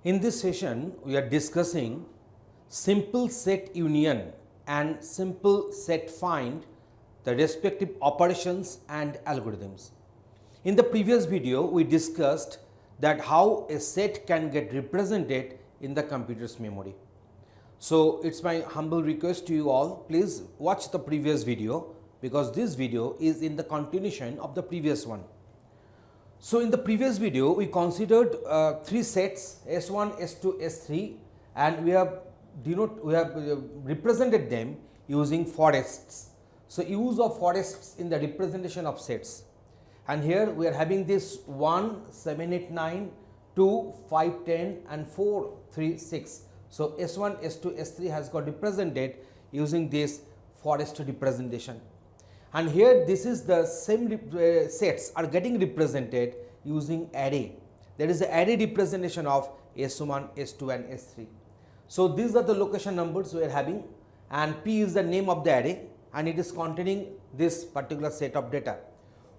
In this session, we are discussing simple set union and simple set find, the respective operations and algorithms. In the previous video, we discussed that how a set can get represented in the computer's memory. So, it is my humble request to you all, please watch the previous video because this video is in the continuation of the previous one. So, in the previous video, we considered three sets S1, S2, S3 and we have represented them using forests. So, use of forests in the representation of sets, and here we are having this 1, 7, 8, 9, 2, 5, 10 and 4, 3, 6. So, S1, S2, S3 has got represented using this forest representation, and here this is the same sets are getting represented using array. There is an array representation of S1, S2 and S3. So, these are the location numbers we are having, and P is the name of the array and it is containing this particular set of data.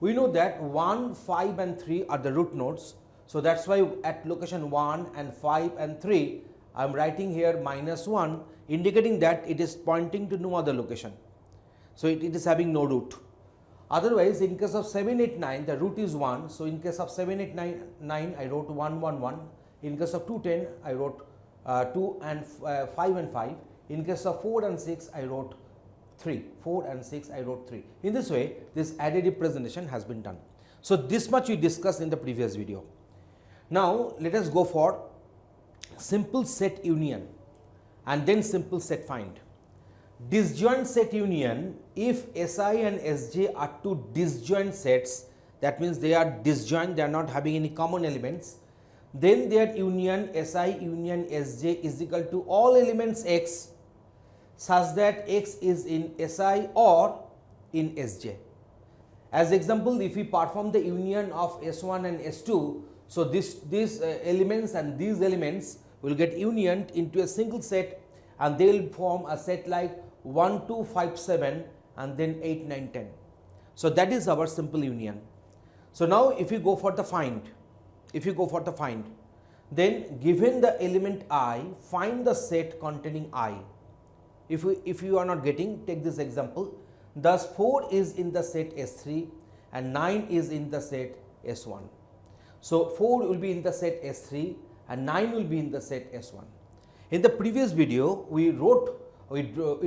We know that 1, 5 and 3 are the root nodes. So, that is why at location 1 and 5 and 3 I am writing here -1, indicating that it is pointing to no other location. So, it is having no root. Otherwise, in case of 7, 8, 9 the root is 1. So, in case of 7, 8, 9 I wrote 1, 1, 1. In case of 2, 10 I wrote 2 and 5 and 5. In case of 4 and 6 I wrote 3, 4 and 6 I wrote 3. In this way, this array representation has been done. So, this much we discussed in the previous video. Now, let us go for simple set union and then simple set find. Disjoint set union, if Si and Sj are two disjoint sets, that means they are disjoint, they are not having any common elements, then their union Si union Sj is equal to all elements x such that x is in Si or in Sj. As example, if we perform the union of S1 and S2, so these elements and these elements will get unioned into a single set and they will form a set like 1, 2, 5, 7 and then 8, 9, 10. So, that is our simple union. So, now if you go for the find, then given the element I, find the set containing I. If you are not getting, take this example. Thus, 4 is in the set S3 and 9 is in the set S1. So, 4 will be in the set S3 and 9 will be in the set S1. In the previous video, we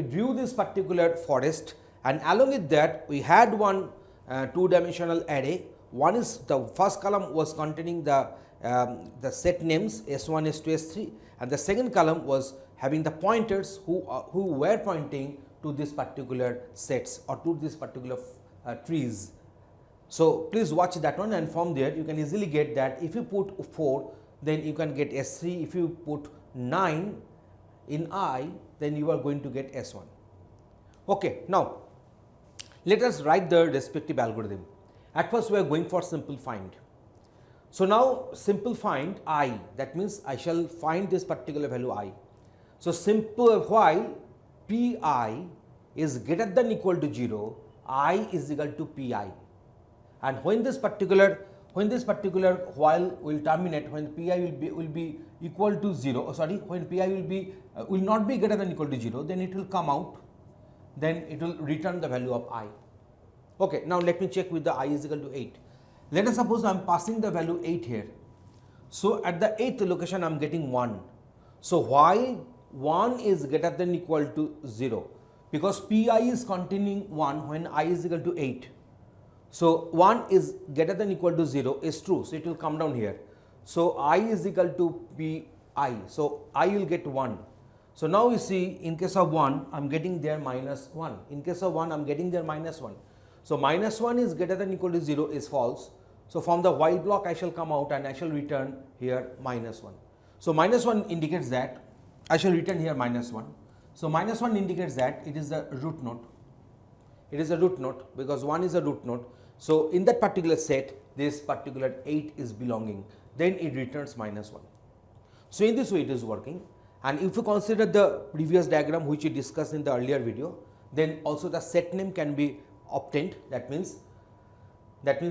drew this particular forest, and along with that we had one two-dimensional array. One is the first column was containing the set names S1, S2, S3, and the second column was having the pointers who were pointing to this particular sets or to this particular trees. So, please watch that one, and from there you can easily get that if you put 4 then you can get S3, if you put 9 in I then you are going to get S1. Okay, now let us write the respective algorithm. At first we are going for simple find. So, now simple find I, that means I shall find this particular value I. So, simple while Pi is greater than equal to 0, I is equal to Pi, and when this particular while will terminate, when Pi will be equal to 0, when Pi will not be greater than equal to 0, then it will come out, then it will return the value of I. Okay, now let me check with the I is equal to 8. Let us suppose I am passing the value 8 here. So, at the 8th location I am getting 1. So, while 1 is greater than equal to 0, because Pi is containing 1 when I is equal to 8. So, 1 is greater than equal to 0 is true. So, it will come down here. So, I is equal to Pi. So, I will get 1. So, now you see in case of 1 I am getting there -1. In case of 1 I am getting there -1. So, -1 is greater than equal to 0 is false. So, from the while block I shall come out and I shall return here -1. So, -1 indicates that I shall return here -1. So, -1 indicates that it is a root node. It is a root node because 1 is a root node. So, in that particular set this particular 8 is belonging, then it returns -1. So, in this way it is working, and if you consider the previous diagram which we discussed in the earlier video, then also the set name can be obtained. That means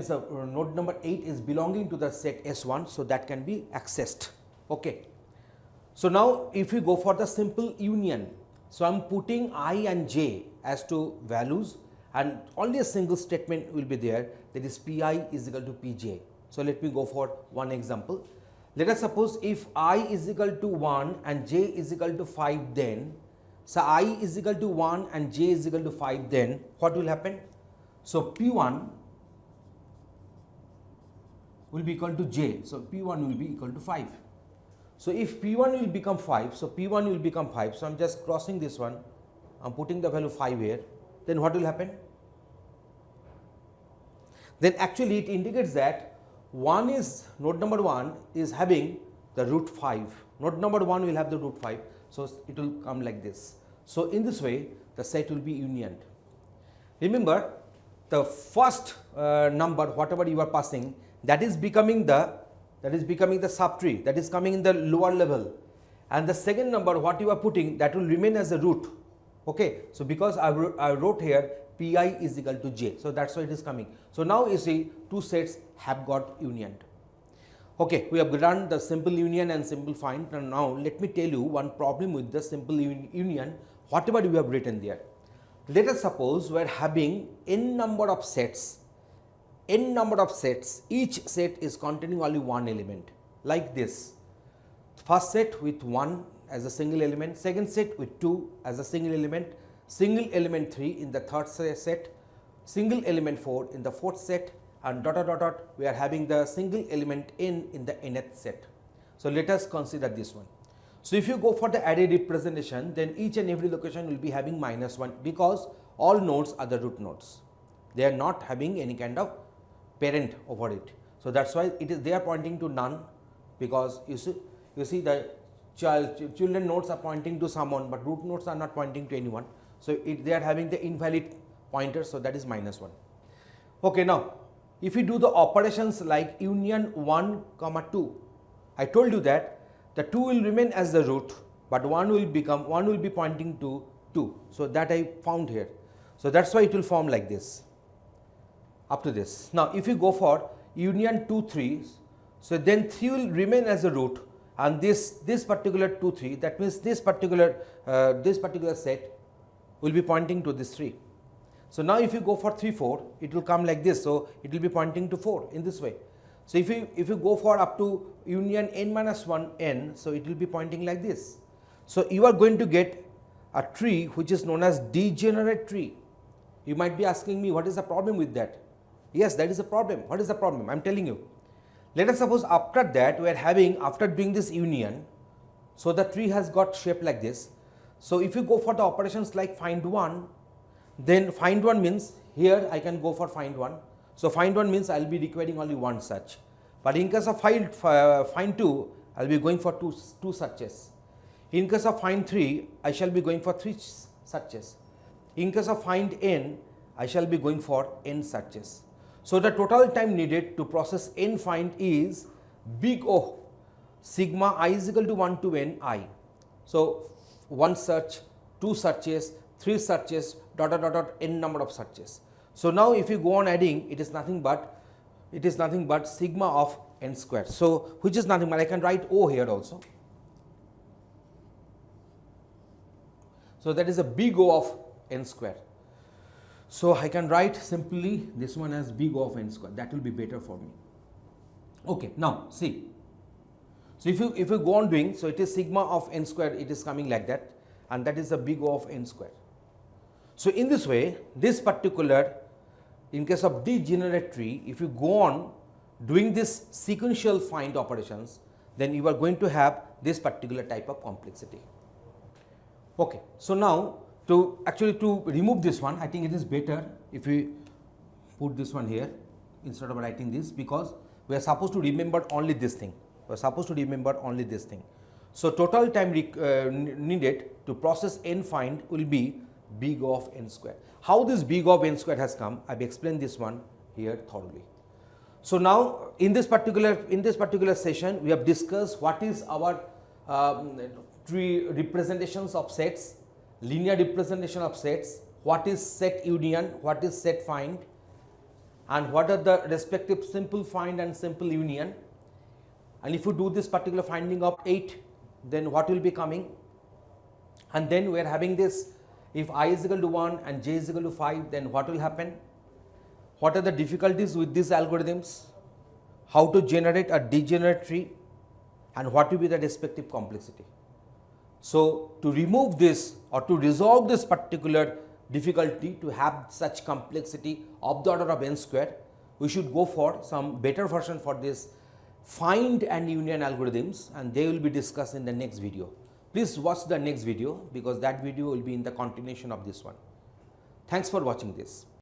node number 8 is belonging to the set S1, so that can be accessed. Okay. So now if we go for the simple union, so I am putting I and j as to values and only a single statement will be there, that is Pi is equal to Pj. So let me go for one example. Let us suppose if I is equal to 1 and j is equal to 5, then so I is equal to 1 and j is equal to 5, then what will happen? So P1 will be equal to j, so P1 will be equal to 5. So if P1 will become 5, so P1 will become 5, so I am just crossing this one, I am putting the value 5 here, then what will happen? Then actually it indicates that node number 1 is having the root 5, node number 1 will have the root 5, so it will come like this. So in this way the set will be unioned. Remember, the first number whatever you are passing, that is becoming the subtree, that is coming in the lower level, and the second number what you are putting, that will remain as a root. Okay, so because I wrote here Pi is equal to j, so that's why it is coming. So now you see two sets have got unioned. Okay, we have done the simple union and simple find, and now let me tell you one problem with the simple union whatever we have written there. Let us suppose we are having n number of sets, each set is containing only one element, like this. First set with 1 as a single element, second set with 2 as a single element 3 in the third set, single element 4 in the fourth set, and dot dot dot dot we are having the single element n in the nth set. So let us consider this one. So if you go for the array representation, then each and every location will be having -1 because all nodes are the root nodes. They are not having any kind of parent over it. So that's why they are pointing to none, because you see the children nodes are pointing to someone, but root nodes are not pointing to anyone. So they are having the invalid pointer, so that is -1. Okay, now if we do the operations like union 1, 2, I told you that the 2 will remain as the root, but 1 will be pointing to 2. So that I found here. So that's why it will form like this up to this. Now if you go for union 2, 3, so then 3 will remain as a root, and this particular 2, 3, that means this particular set will be pointing to this 3. So now if you go for 3, 4, it will come like this. So it will be pointing to 4 in this way. So if you go for up to union n-1 n, so it will be pointing like this. So you are going to get a tree which is known as degenerate tree. You might be asking me, what is the problem with that? Yes, that is a problem. What is the problem? I am telling you. Let us suppose after that we are having, after doing this union, so the tree has got shape like this. So if you go for the operations like find 1, then find 1 means here I can go for find 1. So find 1 means I will be requiring only one search. But in case of find 2, I will be going for two searches. In case of find 3, I shall be going for 3 searches. In case of find n, I shall be going for n searches. So the total time needed to process n find is big O, sigma I is equal to 1 to n I. So one search, 2 searches, 3 searches, dot dot dot dot n number of searches. So now if you go on adding, it is nothing but sigma of n square. So which is nothing but I can write O here also. So that is a big O of n square. So I can write simply this one as big O of n square. That will be better for me. Okay, now see. So if you go on doing, so it is sigma of n square, it is coming like that, and that is the big O of n square. So in this way, this particular, in case of degenerate tree, if you go on doing this sequential find operations, then you are going to have this particular type of complexity. Okay, so now to remove this one, I think it is better if we put this one here instead of writing this, because we are supposed to remember only this thing. So total time needed to process n find will be big O of n square. How this big O of n square has come, I have explained this one here thoroughly. So now in this particular session, we have discussed what is our tree representations of sets, linear representation of sets, what is set union, what is set find, and what are the respective simple find and simple union. And if you do this particular finding of 8 then what will be coming? And then we are having this, if I is equal to 1 and j is equal to 5, then what will happen? What are the difficulties with these algorithms? How to generate a degenerate tree, and what will be the respective complexity? So, to remove this or to resolve this particular difficulty, to have such complexity of the order of n square, we should go for some better version for this find and union algorithms, and they will be discussed in the next video. Please watch the next video, because that video will be in the continuation of this one. Thanks for watching this.